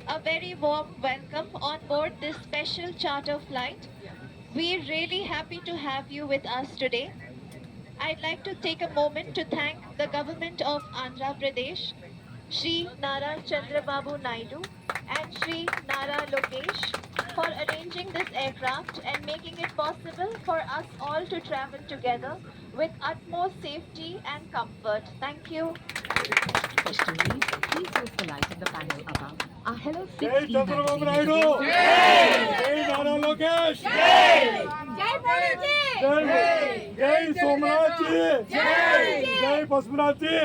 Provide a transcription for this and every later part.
a very warm welcome on board this special charter flight. We're really happy to have you with us today. I'd like to take a moment to thank the government of Andhra Pradesh, Shri Nara Chandrababu Naidu and Shri Nara Lokesh for arranging this aircraft and making it possible for us all to travel together with utmost safety and comfort. Thank you. Questioning, please use the light of the panel above. Our Hello Jai 16 Chandrababu magazine Naidu! Jai Nara Lokesh! Jai Somnath ji! Jai Pasupanath ji!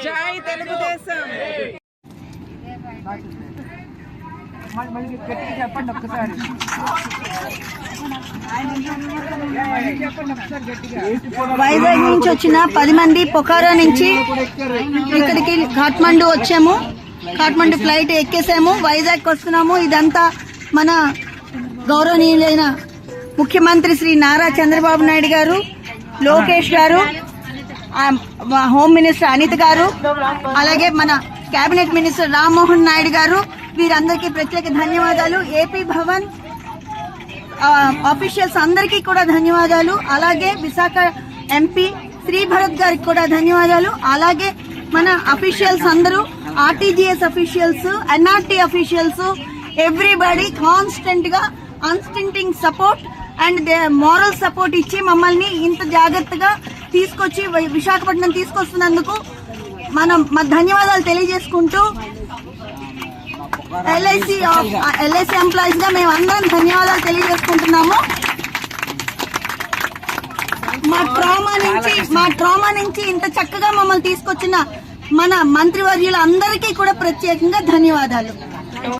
జై తెలుగుదేశం. మళ్ళీ గట్టిగా చెప్పండి ఒక్కసారి. వైజాగ్ నుంచి వచ్చిన 10 మంది పొఖారా నుంచి ఇక్కడికి కాఠ్మండు వచ్చాము. కాఠ్మండు ఫ్లైట్ ఎక్కేసాము, వైజాగ్ వస్తున్నాము. ఇదంతా మన గౌరవనీయులైన ముఖ్యమంత్రి శ్రీ నారా చంద్రబాబు నాయుడు గారు, లోకేష్ గారు, హోమ్ మినిస్టర్ అనిత్ గారు, అలాగే మన కేబినెట్ మినిస్టర్ రామ్మోహన్ నాయుడు గారు, వీరందరికీ ప్రత్యేక ధన్యవాదాలు. ఏపీ భవన్ ఆఫీషియల్స్ అందరికీ కూడా ధన్యవాదాలు. అలాగే విశాఖ ఎంపీ శ్రీ భరత్ గారికి కూడా ధన్యవాదాలు. అలాగే మన అఫీషియల్స్ అందరూ, RTGS officials, NRT officials, everybody constant గా unstinting support and moral support ఇచ్చి మమ్మల్ని ఇంత జాగ్రత్తగా తీసుకొచ్చి విశాఖపట్నం తీసుకొస్తున్నందుకు మా ధన్యవాదాలు తెలియజేసుకుంటూ ఎల్ఐసి ఎంప్లాయీస్ గా మేము అందరం ధన్యవాదాలు తెలియజేసుకుంటున్నాము. మా ట్రామా నుంచి ఇంత చక్కగా మమ్మల్ని తీసుకొచ్చిన మన మంత్రివర్యులు అందరికీ కూడా ప్రత్యేకంగా ధన్యవాదాలు.